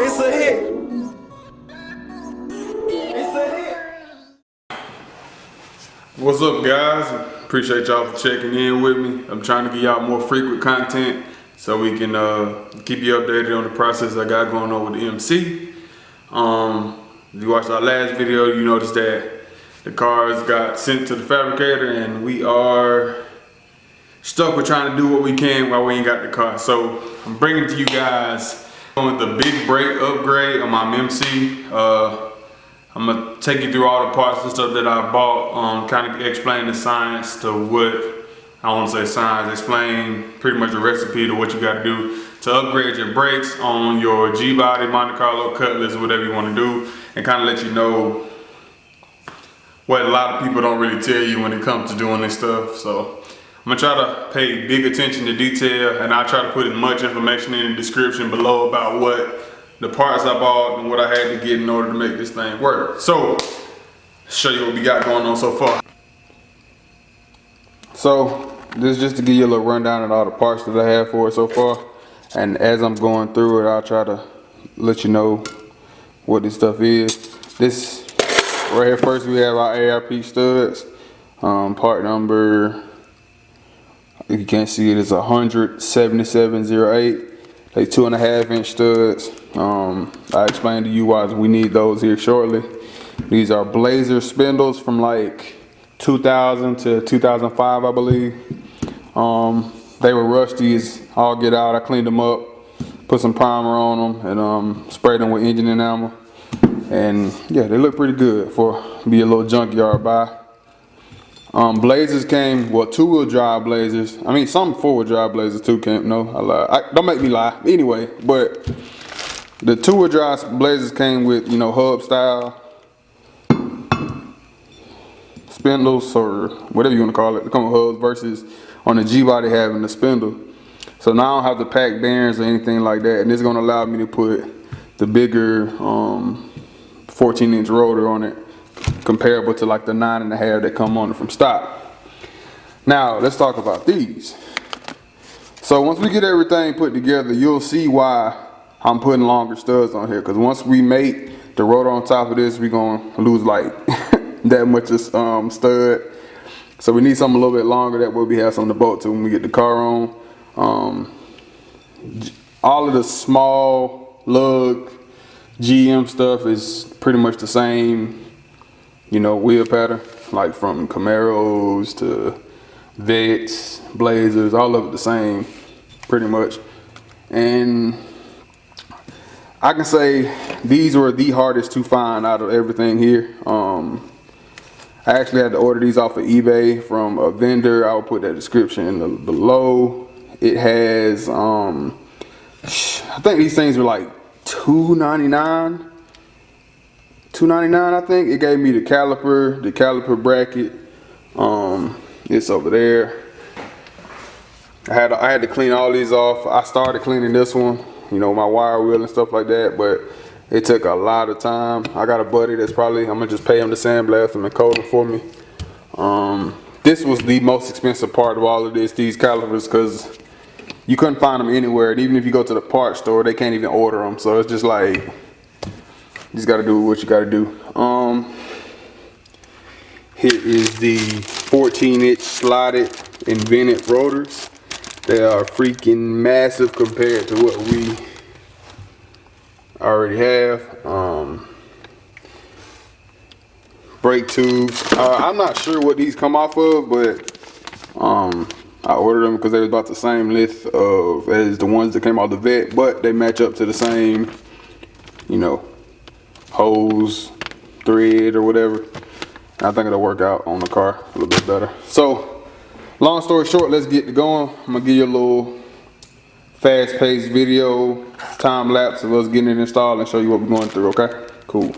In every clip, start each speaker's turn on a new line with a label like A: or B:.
A: It's a hit. It's a hit.
B: What's up, guys? Appreciate y'all for checking in with me. I'm trying to give y'all more frequent content so we can keep you updated on the process I got going on with the MC. If you watched our last video, you noticed that the cars got sent to the fabricator and we are stuck with trying to do what we can while we ain't got the car. So I'm bringing to you guys with the big brake upgrade on my MC. I'm gonna take you through all the parts and stuff that I bought, kind of explain the science to what, I don't wanna say science, explain pretty much the recipe to what you gotta do to upgrade your brakes on your G-Body, Monte Carlo, Cutlass, whatever you wanna do, and kind of let you know what a lot of people don't really tell you when it comes to doing this stuff. So I'm gonna try to pay big attention to detail, and I'll try to put as much information in the description below about what the parts I bought and what I had to get in order to make this thing work. So, let's show you what we got going on so far. So, this is just to give you a little rundown of all the parts that I have for it so far. And as I'm going through it, I'll try to let you know what this stuff is. This, right here first we have our ARP studs. Part number, if you can't see it, it's 17708. They 2.5 inch studs. I explained to you why we need those here shortly. These are Blazer spindles from like 2000 to 2005, I believe. They were rusty as all get out. I cleaned them up, put some primer on them, and sprayed them with engine enamel. And yeah, they look pretty good for be a little junkyard buy. Blazers came, well, 2-wheel drive Blazers. I mean, some 4-wheel drive Blazers too came. No, I lied. Don't make me lie. Anyway, but the 2-wheel drive Blazers came with, you know, hub style spindles or whatever you want to call it. They come with hubs versus on the G-Body having the spindle. So now I don't have to pack bearings or anything like that, and this is going to allow me to put the bigger 14-inch rotor on it, comparable to like the 9.5 that come on it from stock. Now let's talk about these. So once we get everything put together, you'll see why I'm putting longer studs on here. Because once we make the rotor on top of this, we're gonna lose like that much of stud. So we need something a little bit longer. That way we have something to bolt to when we get the car on. All of the small lug GM stuff is pretty much the same, you know, wheel pattern, like from Camaros to Vets, Blazers, all of it the same, pretty much. And I can say these were the hardest to find out of everything here. I actually had to order these off of eBay from a vendor. I will put that description below. It has, I think these things were like $2.99. $2.99, I think. It gave me the caliper bracket. It's over there. I had to clean all these off. I started cleaning this one, you know, my wire wheel and stuff like that, but it took a lot of time. I got a buddy that's probably, I'm gonna just pay him to sandblast them and coat them for me. This was the most expensive part of all of this, these calipers, because you couldn't find them anywhere. And even if you go to the parts store, they can't even order them. So it's just like, you just gotta do what you gotta do. Here is the 14-inch slotted invented rotors. They are freaking massive compared to what we already have. Brake tubes. I'm not sure what these come off of, but I ordered them because they was about the same length as the ones that came off the Vet, but they match up to the same, you know, hose, thread, or whatever. I think it'll work out on the car a little bit better. So, long story short, let's get going. I'm gonna give you a little fast-paced video, time lapse of us getting it installed and show you what we're going through, okay? Cool.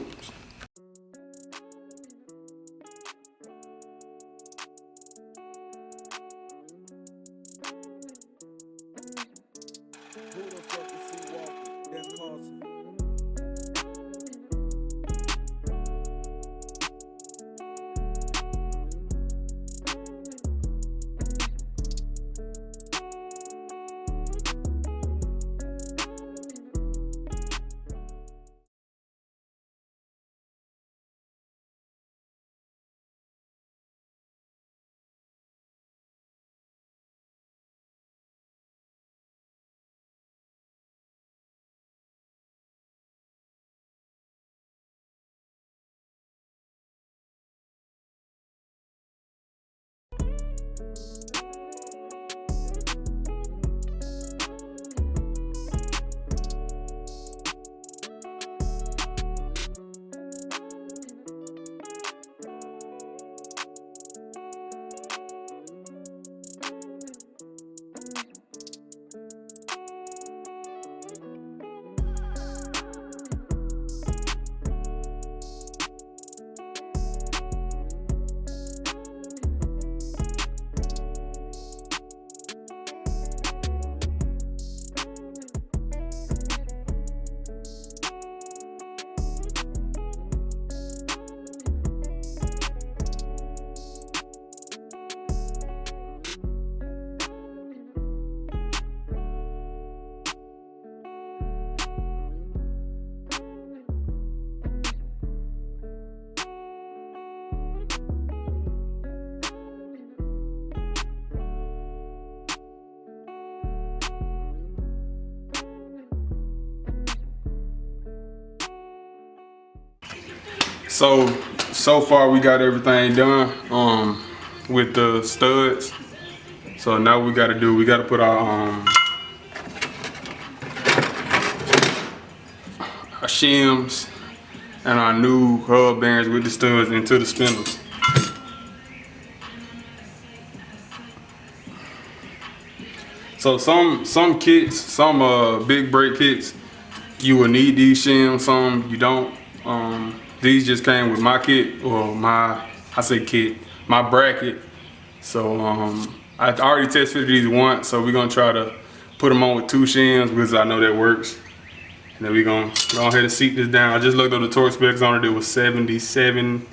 B: So far we got everything done with the studs. So now we gotta put our shims and our new hub bearings with the studs into the spindles. So some kits, some big brake kits, you will need these shims, some you don't. These just came with my kit, or my bracket. So I already test fitted these once, so we're gonna try to put them on with 2 shims because I know that works. And then we're gonna go ahead and seat this down. I just looked up the torque specs on it. It was 77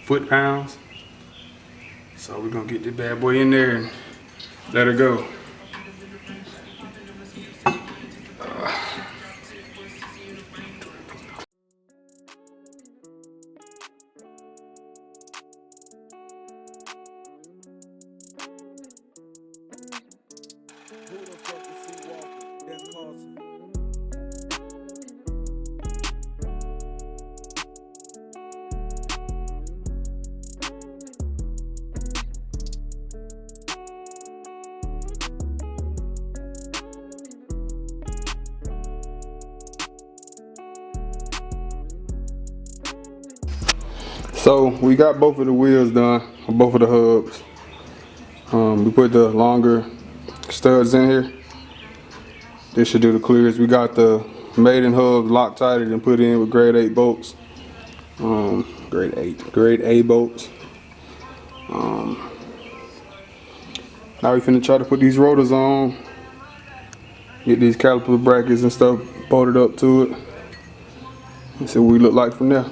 B: foot-pounds. So we're gonna get this bad boy in there and let her go. So we got both of the wheels done, both of the hubs. We put the longer studs in here. This should do the clearest. We got the maiden hubs Loctited and put in with grade 8 bolts. Grade A bolts. Now we finna try to put these rotors on. Get these caliper brackets and stuff bolted up to it. And see what we look like from there.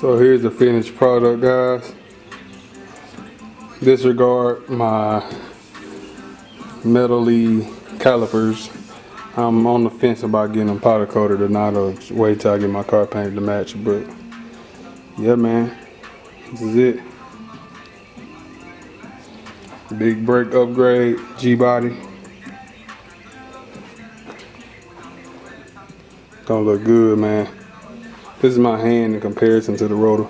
B: So here's the finished product, guys. Disregard my metally calipers. I'm on the fence about getting them powder coated or not, or wait till I get my car painted to match. But yeah, man, this is it. Big brake upgrade, G-body. Don't look good, man. This is my hand in comparison to the rotor.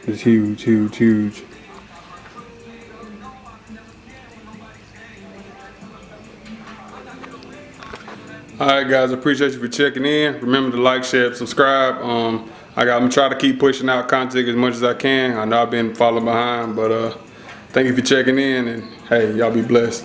B: It's huge, huge, huge. Alright guys, I appreciate you for checking in. Remember to like, share, subscribe. I'm gonna try to keep pushing out content as much as I can. I know I've been falling behind, but thank you for checking in, and hey, y'all be blessed.